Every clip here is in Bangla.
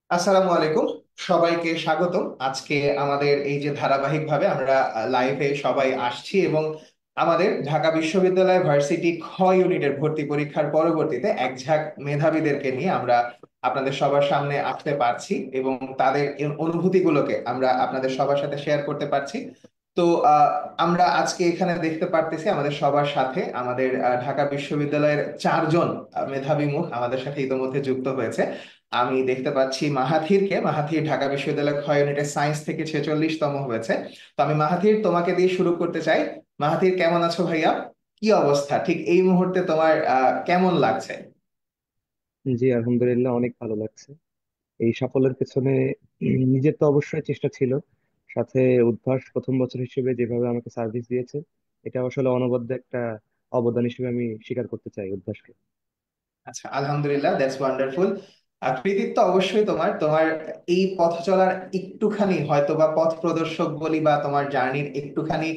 আসসালামু আলাইকুম। সবাইকে স্বাগতম। আজকে আমাদের এই যে ধারাবাহিকভাবে আমরা লাইভে সবাই আসছি এবং আমাদের ঢাকা বিশ্ববিদ্যালয় ভার্সিটি খ ইউনিটের ভর্তি পরীক্ষার পরবর্তীতে এক ঝাঁক মেধাবীদেরকে নিয়ে আমরা আপনাদের সবার সামনে আসতে পারছি এবং তাদের এই অনুভূতিগুলোকে আমরা আপনাদের সবার সাথে শেয়ার করতে পারছি। তো আহ, আমরা আজকে এখানে দেখতে পারতেছি আমাদের সবার সাথে আমাদের ঢাকা বিশ্ববিদ্যালয়ের চারজন মেধাবী মুখ আমাদের সাথে ইতোমধ্যে যুক্ত হয়েছে। আমি দেখতে পাচ্ছি মাহাথিরকে। মাহাথির ঢাকা বিশ্ববিদ্যালয় ক্ষয় ইউনিটের সায়েন্স থেকে 46তম হয়েছে। তো আমি মাহাথির তোমাকে দিয়ে শুরু করতে চাই। মাহাথির, কেমন আছো ভাইয়া? কি অবস্থা ঠিক এই মুহূর্তে তোমার? কেমন লাগছে? জি, আলহামদুলিল্লাহ অনেক ভালো লাগছে। এই সাফল্যের পেছনে নিজের তো অবশ্যই চেষ্টা ছিল, সাথে উদ্ভাস প্রথম বছর হিসেবে যেভাবে আমাকে সার্ভিস দিয়েছে, এটা আসলে অনবদ্য একটা অবদান হিসেবে আমি স্বীকার করতে চাই উদ্ভাসকে। আচ্ছা, আলহামদুলিল্লাহ, দ্যাটস ওয়ান্ডারফুল। কৃতিত্ব অবশ্যই তোমার। তোমার এই পথ চলার একটুখানি হয়তো বা পথ প্রদর্শক বলি বা তোমার জার্নির একটুখানি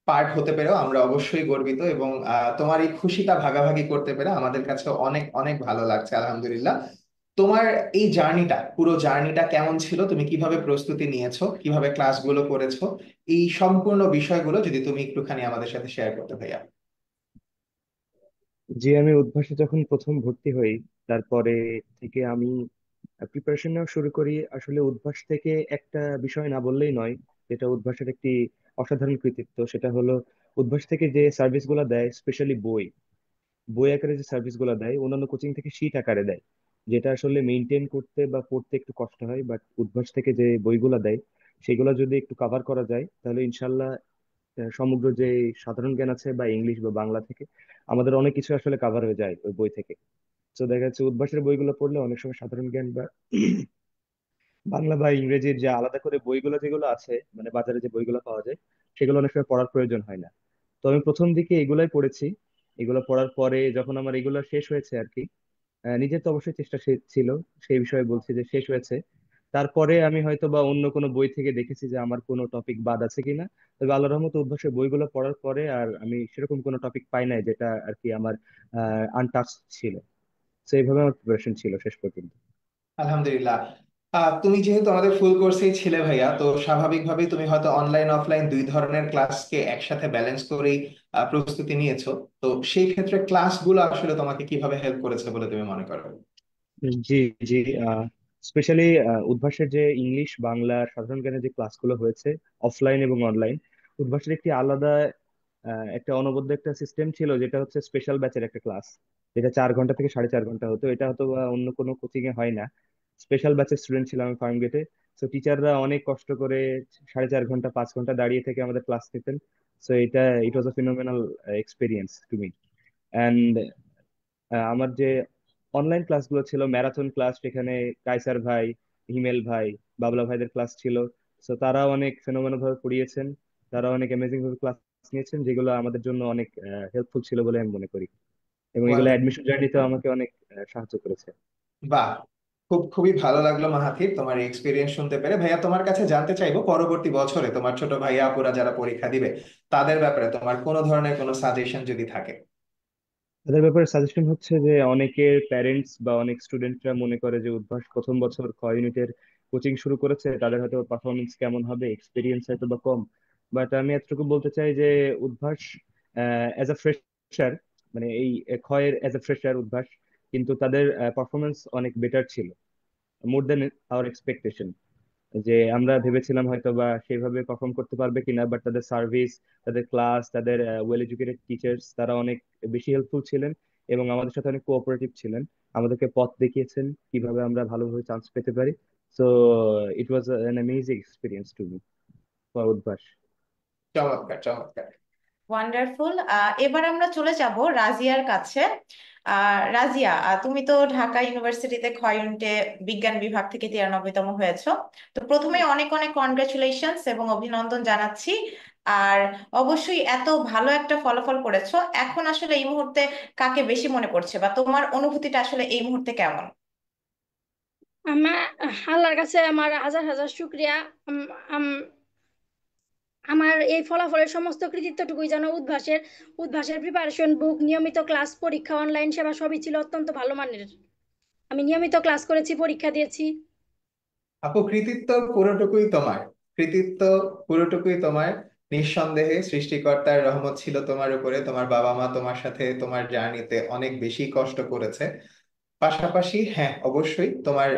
পার্ট হতে পেরেও আমরা অবশ্যই গর্বিত এবং তোমার এই খুশিটা ভাগাভাগি করতে পেরে আমাদের কাছে অনেক অনেক ভালো লাগছে। আলহামদুলিল্লাহ। তোমার এই জার্নিটা, পুরো জার্নিটা কেমন ছিল? তুমি কিভাবে প্রস্তুতি নিয়েছো, কিভাবে ক্লাসগুলো করেছো, এই সম্পূর্ণ বিষয়গুলো যদি তুমি একটুখানি আমাদের সাথে শেয়ার করতে ভাইয়া। যে আমি উদ্ভাসে যখন প্রথম ভর্তি হই, তারপরে থেকে আমি প্রিপারেশন নেওয়া শুরু করি। আসলে উদ্ভাস থেকে একটা বিষয় না বললেই নয়, যেটা উদ্ভাসের একটি অসাধারণ কৃতিত্ব, সেটা হলো উদ্ভাস থেকে যে সার্ভিস গুলো দেয়, স্পেশালি বই বই আকারে যে সার্ভিস গুলো দেয়, অন্যান্য কোচিং থেকে শীট আকারে দেয়, যেটা আসলে মেনটেন করতে বা পড়তে একটু কষ্ট হয়। বাট উদ্ভাস থেকে যে বইগুলো দেয়, সেগুলো যদি একটু কভার করা যায়, তাহলে ইনশাল্লাহ সমগ্র যে সাধারণ জ্ঞান আছে বা ইংলিশ বা বাংলা থেকে আমাদের অনেক কিছু আসলে কভার হয়ে যায় ওই বই থেকে। তো দেখা যাচ্ছে উদ্ভাসের বইগুলো পড়লে অনেক সময় সাধারণ জ্ঞান বা বাংলা বা ইংরেজির যে আলাদা করে বইগুলো যেগুলো আছে, মানে বাজারে যে বইগুলো পাওয়া যায়, সেগুলো অনেক সময় পড়ার প্রয়োজন হয় না। তো আমি প্রথম দিকে এগুলাই পড়েছি। এগুলো পড়ার পরে যখন আমার এগুলো শেষ হয়েছে আর কি, নিজের তো অবশ্যই চেষ্টা ছিল, সেই বিষয়ে বলছি যে শেষ হয়েছে। তারপরে আমি হয়তো বা অন্য কোনো বই থেকে দেখেছি যে আমার কোনো টপিক বাদ আছে কিনা। তবে আল্লাহর রহমতে অভ্যাসের বইগুলো পড়ার পরে আর আমি সেরকম কোনো টপিক পাই নাই যেটা আর কি আমার আনটাচ ছিল। তো এইভাবে আমার প্রিপারেশন ছিল শেষ পর্যন্ত। আলহামদুলিল্লাহ। তুমি যেহেতু আমাদের ফুল কোর্সেই ছিলে ভাইয়া, তো স্বাভাবিকভাবেই তুমি হয়তো অনলাইন অফলাইন দুই ধরনের ক্লাসকে একসাথে ব্যালেন্স করেই প্রস্তুতি নিয়েছো। তো সেই ক্ষেত্রে ক্লাসগুলো আসলে তোমাকে কিভাবে হেল্প করেছে বলে তুমি মনে করো? জি, জি। স্পেশালি উদ্ভাসের যে ইংলিশ বাংলা সাধারণ জ্ঞানের যে ক্লাসগুলো হয়েছে, অফলাইন এবং অনলাইন, উদ্ভাসের একটি আলাদা একটা অনবদ্য একটা সিস্টেম ছিল, যেটা হচ্ছে স্পেশাল ব্যাচের একটা ক্লাস, যেটা 4 ঘন্টা থেকে 4.5 ঘন্টা হতো। এটা হয়তো বা অন্য কোনো কোচিং এ হয় না। স্পেশাল ব্যাচের স্টুডেন্ট ছিলাম আমি ফার্ম গেটে। তো টিচাররা অনেক কষ্ট করে 4.5 ঘন্টা 5 ঘন্টা দাঁড়িয়ে থেকে আমাদের ক্লাস নিতেন। সো এটা ইট ওয়াজ আ ফিনোমেনাল এক্সপিরিয়েন্স টু মি। অ্যান্ড আমার যে অনলাইন ক্লাসগুলো ছিল ম্যারাথন ক্লাস, সেখানে কাইসার ভাই, হিমেল ভাই, বাবলা ভাইদের ক্লাস ছিল। তো তারা অনেক ফেনোমেনাল ভাবে পড়িয়েছেন, তারা অনেক অ্যামেজিং ভাবে ক্লাস নিয়েছেন, যেগুলো আমাদের জন্য অনেক হেল্পফুল ছিল বলে আমি মনে করি। এবং এগুলো অ্যাডমিশন জার্নিতে আমাকে অনেক সাহায্য করেছে। বাহ, খুবই ভালো লাগলো মাহাথির তোমার এক্সপিরিয়েন্স শুনতে পেরে। ভাইয়া, তোমার কাছে জানতে চাইবো পরবর্তী বছরে তোমার ছোট ভাইয়া আপুরা যারা পরীক্ষা দিবে তাদের ব্যাপারে তোমার কোনো ধরনের কোনো সাজেশন যদি থাকে। তাদের ব্যাপারে সাজেশন হচ্ছে যে অনেকের প্যারেন্টস বা অনেক স্টুডেন্টরা মনে করে যে উদ্ভাস প্রথম বছর ক ইউনিটের কোচিং শুরু করেছে, তাদের হয়তো পারফরমেন্স কেমন হবে, এক্সপিরিয়েন্স হয়তো বা কম। বাট আমি এতটুকু বলতে চাই যে উদ্ভাস অ্যাজ আ ফ্রেশার, মানে এই ক্ষয়ের অ্যাজ আ ফ্রেশার উদ্ভাস, কিন্তু তাদের পারফরমেন্স অনেক বেটার ছিল, মোর দেন আওয়ার এক্সপেকটেশন। যে আমরা ভেবেছিলাম হয়তো বা সেইভাবে পারফর্ম করতে পারবে কিনা, বাট তাদের সার্ভিস, তাদের ক্লাস, তাদের ওয়েল এডুকেটেড টিচার্স, তারা অনেক বেশি হেল্পফুল ছিলেন এবং আমাদের সাথে অনেক কোঅপারেটিভ ছিলেন। আমাদেরকে পথ দেখিয়েছেন কিভাবে আমরা ভালোভাবে চান্স পেতে পারি। So it was an amazing experience to me for Udvash. চমৎকার, চমৎকার। ওয়ান্ডারফুল। এবার আমরা চলে যাব রাজিয়ার কাছে। রাজিয়া, তুমি তো ঢাকা ইউনিভার্সিটিতে ক্ষয় ইউনিটে বিজ্ঞান বিভাগ থেকে 93তম হয়েছো। তো প্রথমে অনেক অনেক কনগ্রাচুলেশনস এবং অভিনন্দন জানাচ্ছি। আর অবশ্যই এত ভালো একটা ফলাফল করেছো, এখন আসলে এই মুহূর্তে কাকে বেশি মনে পড়ছে বা তোমার অনুভূতিটা আসলে এই মুহূর্তে কেমন? আমার আল্লাহর কাছে আমার হাজার হাজার শুক্রিয়া। আম- আম- আমার এই ফলাফলের সমস্ত কৃতিত্বটুকুই যেন উদ্ভাসের প্রিপারেশন বুক, নিয়মিত ক্লাস, পরীক্ষা, অনলাইন সেবা সবই ছিল অত্যন্ত ভালো মানের। আমি নিয়মিত ক্লাস করেছি, পরীক্ষা দিয়েছি। আপু, কৃতিত্ব পুরোটুকুই তোমার। কৃতিত্ব পুরোটুকুই তোমার। নিঃসন্দেহে সৃষ্টিকর্তার রহমত ছিল তোমার উপরে। তোমার বাবা মা তোমার সাথে তোমার জার্নিতে অনেক বেশি কষ্ট করেছে। পাশাপাশি হ্যাঁ, অবশ্যই তোমার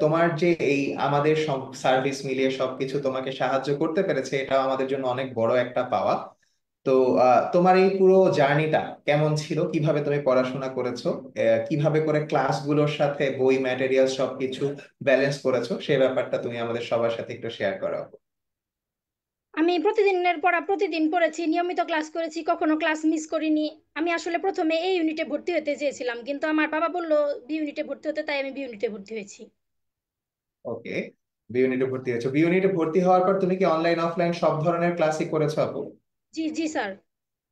তোমার যে এই আমাদের সব সার্ভিস মিলিয়ে সবকিছু তোমাকে সাহায্য করতে পেরেছে, এটাও আমাদের জন্য অনেক বড় একটা পাওয়া। তো তোমার এই পুরো জার্নিটা কেমন ছিল? কিভাবে তুমি পড়াশোনা করেছো? কিভাবে করে ক্লাসগুলোর সাথে বই ম্যাটেরিয়াল সবকিছু ব্যালেন্স করেছো, সেই ব্যাপারটা তুমি আমাদের সবার সাথে একটু শেয়ার করো। আমি প্রতিদিনের পড়া প্রতিদিন পড়েছি, নিয়মিত ক্লাস করেছি, কখনো ক্লাস মিস করিনি। আমি আসলে প্রথমে এই ইউনিটে ভর্তি হতে চেয়েছিলাম, কিন্তু আমার বাবা বললো বি ইউনিটে ভর্তি হতে, তাই আমি বি ইউনিটে ভর্তি হয়েছি। ওকে, বি ইউনিটে ভর্তি হয়েছো। বি ইউনিটে ভর্তি হওয়ার পর তুমি কি অনলাইন অফলাইন সব ধরনের ক্লাসই করেছো আপু? জি জি স্যার।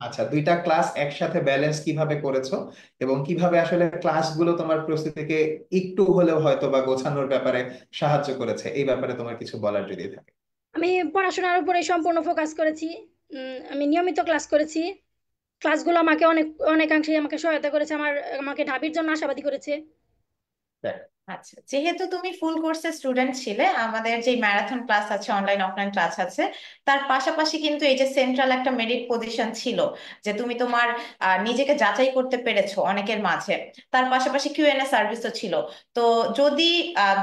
আচ্ছা, দুইটা ক্লাস একসাথে ব্যালেন্স কিভাবে করেছো, এবং কিভাবে আসলে ক্লাসগুলো তোমার প্রস্তুতিকে একটু হলেও হয়তো বা গোছানোর ব্যাপারে সাহায্য করেছে, এই ব্যাপারে তোমার কিছু বলার যদি থাকে। আমি পড়াশোনার উপরে সম্পূর্ণ ফোকাস করেছি। আমি নিয়মিত ক্লাস করেছি। ক্লাসগুলো আমাকে অনেকাংশে আমাকে সহায়তা করেছে, আমাকে ঢাবির জন্য আশাবাদী করেছে। দেখ, আচ্ছা, যেহেতু তুমি ফুল কোর্সের স্টুডেন্ট ছিলে, আমাদের যে ম্যারাথন ক্লাস আছে, অনলাইন অফলাইন ক্লাস আছে, তার পাশাপাশি কিন্তু এই যে সেন্ট্রাল একটা মেরিট পজিশন ছিল, যে তুমি তোমার নিজেকে যাচাই করতে পেরেছো অনেকের মাঝে। তার পাশাপাশি কিউএনএ সার্ভিসও ছিল। তো যদি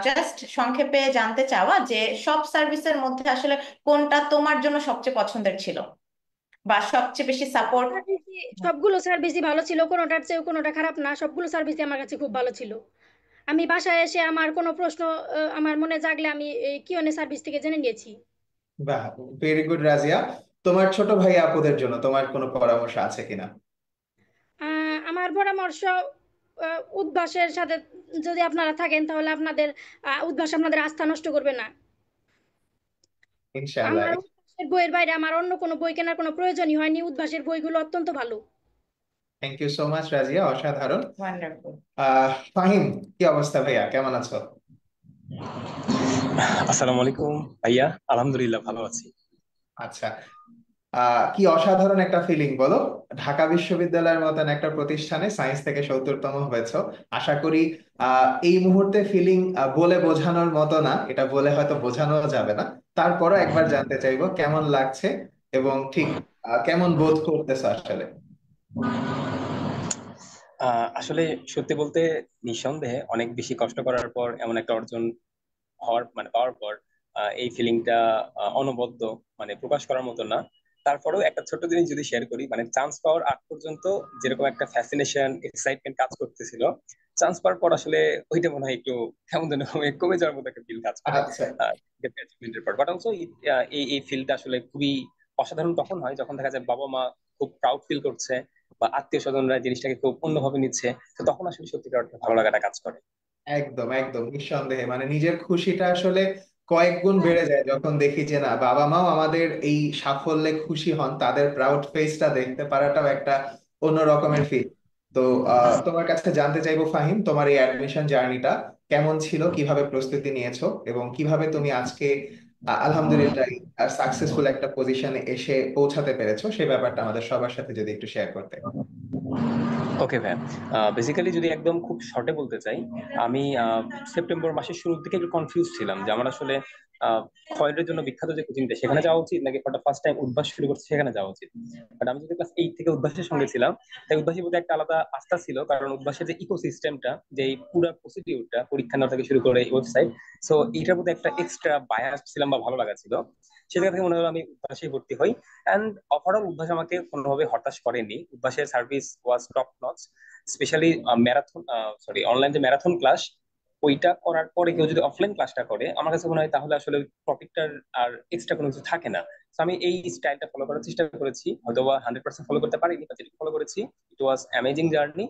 জাস্ট সংক্ষেপে জানতে চাওয়া যে সব সার্ভিসের মধ্যে আসলে কোনটা তোমার জন্য সবচেয়ে পছন্দের ছিল, বা সবচেয়ে বেশি সাপোর্ট? সবগুলো সার্ভিসই ভালো ছিল, কোনোটার চেয়ে কোনোটা খারাপ না, সবগুলো সার্ভিসই আমার কাছে খুব ভালো ছিল। আমি বাসায় এসে আমার কোনো প্রশ্ন আমার মনে জাগলে আমি কিউএনএ সার্ভিস থেকে জেনে নিয়েছি। বাহ, ভেরি গুড রাজিয়া। তোমার ছোট ভাই আপুদের জন্য তোমার কোনো পরামর্শ আছে কিনা? আমার পরামর্শ, উদ্ভাসের সাথে যদি আপনারা থাকেন তাহলে আপনাদের উদ্ভাস আপনাদের আস্থা নষ্ট করবে না। ইনশাআল্লাহ। আমার উদ্ভাসের বইয়ের বাইরে আমার অন্য কোনো বই কেনার কোনো প্রয়োজনই হয়নি, উদ্ভাসের বইগুলো অত্যন্ত ভালো। Thank you so much Razia, অসাধারণ। ওয়ান্ডারফুল। ফাহিম, কি অবস্থা ভাইয়া, কেমন আছো? আসসালামু আলাইকুম ভাইয়া, আলহামদুলিল্লাহ ভালো আছি। আচ্ছা, কি অসাধারণ একটা ফিলিং বলো। ঢাকা বিশ্ববিদ্যালয়ের মতন একটা প্রতিষ্ঠানে সায়েন্স থেকে 70তম হয়েছো। আশা করি এই মুহূর্তে ফিলিং বলে বোঝানোর মতো না, এটা বলে হয়তো বোঝানো যাবে না। তারপরও একবার জানতে চাইবো কেমন লাগছে, এবং ঠিক কেমন বোধ করতেছো আসলে। আসলে সত্যি বলতে নিঃসন্দেহে অনেক বেশি কষ্ট করার পর এমন একটা অর্জন পাওয়ার পর এই ফিলিংটা অনবদ্য, প্রকাশ করার মতো না। তারপরেও একটা ছোট্ট জিনিস যদি শেয়ার করি, চান্স পাওয়ার আগ পর্যন্ত যেরকম একটা ফ্যাসিনেশন এক্সাইটমেন্ট কাজ করতেছিল, চান্স পাওয়ার পর আসলে ওইটা মনে হয় একটু কেমন যেন কমে যাওয়ার মতো একটা ফিল কাজ করে আচ্ছা, অ্যাচিভমেন্টের পর। বাট অলসো এই এই ফিলটা আসলে খুবই অসাধারণ তখন হয় যখন দেখা যায় বাবা মা খুব প্রাউড ফিল করছে, বা আত্মীয় স্বজনরা জিনিসটাকে খুব অন্যভাবে নিচ্ছে। তো তখন আসলে সত্যিকার অর্থে ভালো লাগাটা কাজ করে। একদম একদম নিঃসন্দেহে নিজের খুশিটা আসলে কয়েক গুণ বেড়ে যায় যখন দেখি যে না, বাবা মাও আমাদের এই সাফল্যে খুশি হন, তাদের প্রাউড ফেসটা দেখতে পারাটাও একটা অন্য রকমের ফিল। তো তোমার কাছে জানতে চাইবো ফাহিম, তোমার এই অ্যাডমিশন জার্নিটা কেমন ছিল, কিভাবে প্রস্তুতি নিয়েছো, এবং কিভাবে তুমি আজকে আলহামদুলিল্লাহ সাকসেসফুল একটা পজিশনে এসে পৌঁছাতে পেরেছো, সেই ব্যাপারটা আমাদের সবার সাথে যদি একটু শেয়ার করতে। ওকে ভাই, বেসিক্যালি যদি একদম খুব শর্টে বলতে চাই, আমি সেপ্টেম্বর মাসের শুরুর দিকে একটু কনফিউজ ছিলাম যে আমার আসলে খয়ের জন্য বিখ্যাত যে কোচিংটা সেখানে যাওয়া উচিত, নাকি for the first time Udvash শুরু করছে সেখানে যাওয়া উচিত। বাট আমি যদি ক্লাস 8 থেকে উদ্ভাসের সঙ্গে ছিলাম, তাই উদ্ভাসের প্রতি একটা আলাদা আস্থা ছিল, কারণ উদ্ভাসের যে ইকোসিস্টেমটা, যে এই পুরো প্রসিডিউরটা, পরীক্ষা নেওয়া থেকে শুরু করে ওয়েবসাইট, সো এইটার প্রতি একটা এক্সট্রা বায়াস ছিলাম বা ভালো লাগা ছিল। সে জায়গা থেকে মনে হলো আমি উদ্ভাসে ভর্তি হই। অ্যান্ড ওভারঅল উদ্ভাস আমাকে কোনোভাবে হতাশ করেনি, উদ্ভাসের service was top notch. Specially marathon, sorry online যে ম্যারাথন ক্লাস, ওইটা করার পরে কেউ যদি অফলাইন ক্লাসটা করে আমার কাছে মনে হয় তাহলে আসলে টপিকটার আর এক্সট্রা কোনো কিছু থাকে না। তো আমি এই স্টাইলটা ফলো করার চেষ্টা করেছি, হয়তো বা 100% ফলো করতে পারিনি, বা যেটা ফলো করেছি ইট ওয়াজ অ্যামেজিং জার্নি।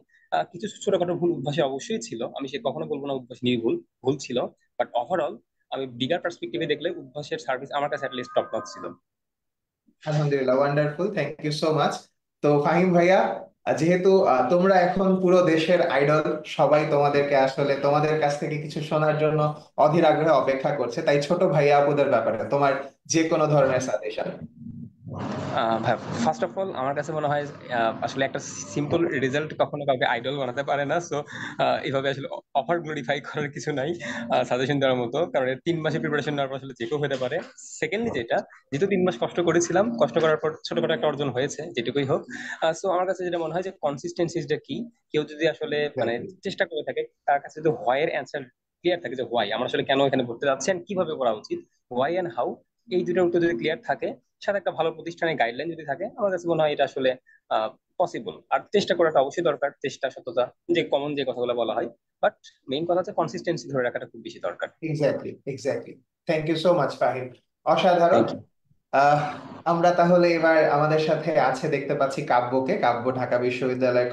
কিছু ছোটখাটো ভুল উদ্ভাসে অবশ্যই ছিল, আমি সে কখনো বলবো না উদ্ভাস নির্ভুল, ভুল ছিল। বাট ওভারঅল আমি বিগার পার্সপেক্টিভে দেখলে উদ্ভাসের সার্ভিস আমার কাছে অ্যাটলিস্ট টপ নচ ছিল। আলহামদুলিল্লাহ, wonderful, thank you so much. তো ফাহিম ভাইয়া, যেহেতু তোমরা এখন পুরো দেশের আইডল, সবাই তোমাদেরকে আসলে তোমাদের কাছ থেকে কিছু শোনার জন্য অধীর আগ্রহে অপেক্ষা করছে, তাই ছোট ভাইয়া আপুদের ব্যাপারে তোমার যে কোনো ধরনের সাজেশন। ভাই, ফার্স্ট অফ অল আমার কাছে মনে হয় আসলে একটা সিম্পল রেজাল্ট কখনো কাউকে আইডল বানাতে পারে না। সো এইভাবে আসলে অফার গ্লোরিফাই করার কিছু নাই সাজেশন দেওয়ার মতো, কারণ 3 মাসের প্রিপারেশন নেওয়ার পর আসলে যে কেউ হতে পারে। সেকেন্ডলি যেটা, যেহেতু 3 মাস কষ্ট করেছিলাম, কষ্ট করার পর ছোটখাটো একটা অর্জন হয়েছে যেটুকুই হোক। সো আমার কাছে যেটা মনে হয় যে কনসিস্টেন্সিটা কি, কেউ যদি আসলে মানে চেষ্টা করে থাকে, তার কাছে যদি হোয়াই এর অ্যান্সার ক্লিয়ার থাকে, যে হোয়াই আমরা আসলে কেন এখানে ঘুরতে যাচ্ছি and কিভাবে করা উচিত, হোয়াই এন্ড হাউ, এই দুটোর উত্তর যদি ক্লিয়ার থাকে, সাথে একটা ভালো প্রতিষ্ঠানের গাইডলাইন যদি থাকে, আমার কাছে মনে হয় এটা আসলে পসিবল। আর চেষ্টা করাটা অবশ্যই দরকার, চেষ্টা সততা, যে কমন যে কথাগুলো বলা হয়, বাট মেইন কথা হচ্ছে কনসিস্টেন্সি ধরে রাখাটা খুব বেশি দরকার। Exactly, exactly. Thank you so much Fahim, অসাধারণ। Thank you. আহ আমরা তাহলে এবার আমাদের সাথে আছে দেখতে পাচ্ছি কাব্যকে। কাব্য ঢাকা বিশ্ববিদ্যালয়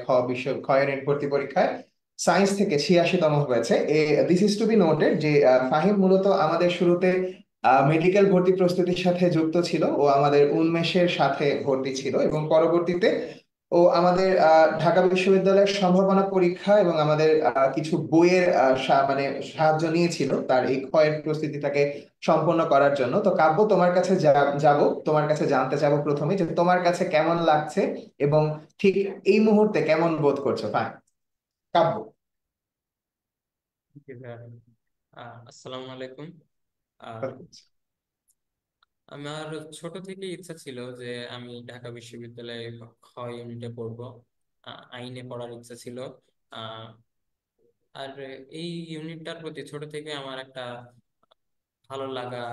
খ ইউনিট ভর্তি পরীক্ষায় সায়েন্স থেকে 86তম হয়েছে। This is to be noted যে ফাহিম মূলত আমাদের শুরুতে মেডিকেল ভর্তি প্রস্তুতির সাথে যুক্ত ছিল, ও আমাদের উন্মেষের সাথে ভর্তি ছিল, এবং পরবর্তীতে ও আমাদের ঢাকা বিশ্ববিদ্যালয়ের সম্ভাবনা পরীক্ষা এবং আমাদের কিছু বইয়ের মানে সাহায্য নিয়েছিল তার এই ক্ষয়ের প্রস্তুতিটাকে সম্পন্ন করার জন্য। তো কাব্য, তোমার কাছে যাব, তোমার কাছে জানতে চাবো প্রথমে যে তোমার কাছে কেমন লাগছে এবং ঠিক এই মুহূর্তে কেমন বোধ করছো। ফাইন, কাব্য। জি ভাইয়া। আসসালামু আলাইকুম। আহ, আমার ছোট থেকে ইচ্ছা ছিল যে আমি ঢাকা বিশ্ববিদ্যালয়ে খ ইউনিটে পড়বো। আইনে পড়ার ইচ্ছা ছিল। আহ, আর এই ইউনিটটার প্রতি ছোট থেকে আমার একটা ভালো লাগা,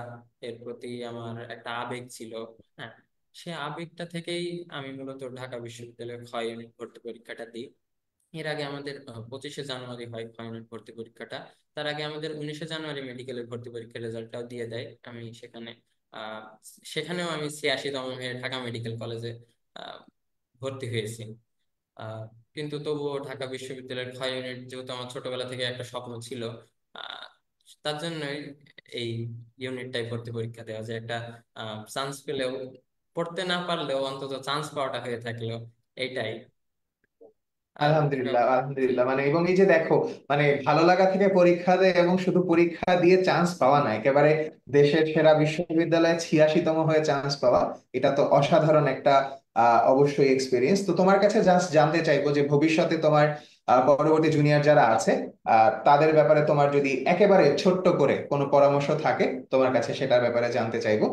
এর প্রতি আমার একটা আবেগ ছিল। হ্যাঁ, সে আবেগটা থেকেই আমি মূলত ঢাকা বিশ্ববিদ্যালয়ের খ ইউনিট ভর্তি পরীক্ষাটা দিই। এর আগে আমাদের 25শে জানুয়ারি হয় ফাইনাল ভর্তি পরীক্ষাটা। তার আগে আমাদের 19শে জানুয়ারি মেডিকেলের ভর্তি পরীক্ষার রেজাল্টটাও দিয়ে দেয়। আমি আহ সেখানেও আমি 86তম হয়ে ঢাকা মেডিকেল কলেজে আহ ভর্তি হয়েছি। আহ কিন্তু তবুও ঢাকা বিশ্ববিদ্যালয়ের ক্ষয় ইউনিট যেহেতু আমার ছোটবেলা থেকে একটা স্বপ্ন ছিল, আহ তার জন্যই এই ইউনিটটাই ভর্তি পরীক্ষা দেওয়া, যে একটা চান্স পেলেও, পড়তে না পারলেও অন্তত চান্স পাওয়াটা হয়ে থাকলো, এইটাই। আর আলহামদুলিল্লাহ, জি। আলহামদুলিল্লাহ। মানে এবং এই যে দেখো, মানে ভালো লাগা থেকে পরীক্ষা দেয় এবং শুধু পরীক্ষা দিয়ে চান্স পাওয়া না, একেবারে দেশের সেরা বিশ্ববিদ্যালয়ে 86তম হয়ে চান্স পাওয়া, এটা তো অসাধারণ একটা অবশ্যই এক্সপিরিয়েন্স। তো তোমার কাছে জাস্ট জানতে চাইবো যে ভবিষ্যতে তোমার পরবর্তী জুনিয়র যারা আছে তাদের ব্যাপারে তোমার যদি একেবারে ছোট্ট করে কোনো পরামর্শ থাকে তোমার কাছে, সেটার ব্যাপারে জানতে চাইবো।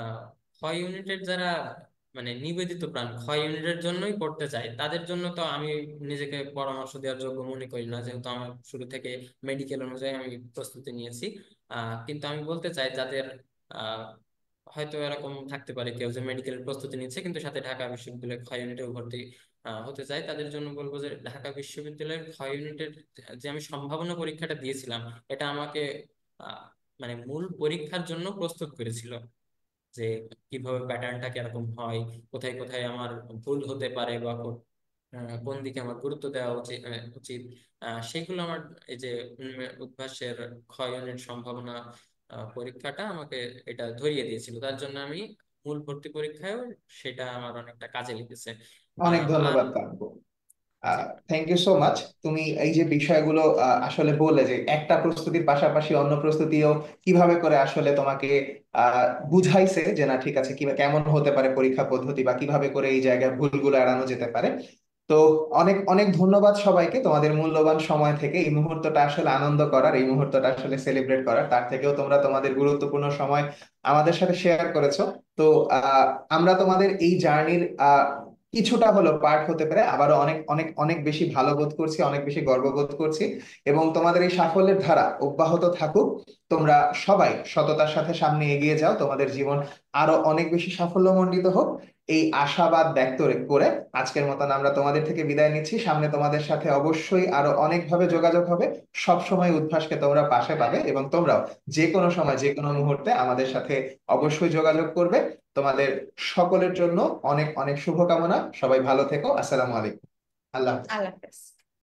আহ, ক্ষয় ইউনিটের যারা মানে নিবেদিত প্রাণ ক্ষয় ইউনিটের জন্যই পড়তে চায়, তাদের জন্য তো আমি নিজেকে পরামর্শ দেওয়ার যোগ্য মনে করি না, যেহেতু আমার শুরু থেকে মেডিকেল অনুযায়ী আমি প্রস্তুতি নিয়েছি। কিন্তু আমি বলতে চাই যাদের আহ হয়তো এরকম থাকতে পারে কেউ যে মেডিকেলের প্রস্তুতি নিচ্ছে কিন্তু সাথে ঢাকা বিশ্ববিদ্যালয়ের ক্ষয় ইউনিটেও ভর্তি হতে চায়, তাদের জন্য বলবো যে ঢাকা বিশ্ববিদ্যালয়ের ক্ষয় ইউনিটের যে আমি সম্ভাবনা পরীক্ষাটা দিয়েছিলাম, এটা আমাকে আহ মানে মূল পরীক্ষার জন্য প্রস্তুত করেছিল, যে কিভাবে প্যাটার্নটা কিরকম হয়, কোথায় কোথায় আমার ভুল হতে পারে, বা কোন দিকে আমার গুরুত্ব দেওয়া উচিত। সেগুলো আমার এই যে উদ্ভাসের ক্ষয় ইউনিট সম্ভাবনা পরীক্ষাটা আমাকে এটা ধরিয়ে দিয়েছিল, তার জন্য আমি মূল ভর্তি পরীক্ষায়ও সেটা আমার অনেকটা কাজে লেগেছে। অনেক আর ধন্যবাদ কাব্য। জি। Thank you so much. তুমি এই যে বিষয়গুলো আসলে বললে যে একটা প্রস্তুতির পাশাপাশি অন্য প্রস্তুতিও কিভাবে করে আসলে তোমাকে বুঝাইছে যে না ঠিক আছে, কেমন হতে পারে পরীক্ষা পদ্ধতি, বা কিভাবে করে এই জায়গায় ভুলগুলো এড়ানো যেতে পারে। তো অনেক অনেক ধন্যবাদ সবাইকে তোমাদের মূল্যবান সময় থেকে এই মুহূর্তটা আসলে আনন্দ করার, এই মুহূর্তটা আসলে সেলিব্রেট করার, তার থেকেও তোমরা তোমাদের গুরুত্বপূর্ণ সময় আমাদের সাথে শেয়ার করেছো। তো আহ আমরা তোমাদের এই জার্নির কিছুটা হলো পার্ট হতে পারে, আবারও অনেক অনেক অনেক বেশি ভালো বোধ করছি, অনেক বেশি গর্ববোধ করছি। এবং তোমাদের এই সাফল্যের ধারা অব্যাহত থাকুক। তোমরা সবাই সততার সাথে সামনে এগিয়ে যাও, তোমাদের জীবন আরো অনেক বেশি সাফল্যমণ্ডিত হোক, এই আশাবাদ ব্যক্ত করে আজকের মতন আমরা তোমাদের থেকে বিদায় নিচ্ছি। সামনে তোমাদের সাথে অবশ্যই আরো অনেকভাবে যোগাযোগ হবে। সব সময় উদ্ভাসকে তোমরা পাশে পাবে, এবং তোমরাও যে কোনো সময় যে কোনো মুহূর্তে আমাদের সাথে অবশ্যই যোগাযোগ করবে। তোমাদের সকলের জন্য অনেক অনেক শুভকামনা। সবাই ভালো থেকো। আসসালামু আলাইকুম। আল্লাহ হাফেজ। আল্লাহ হাফেজ।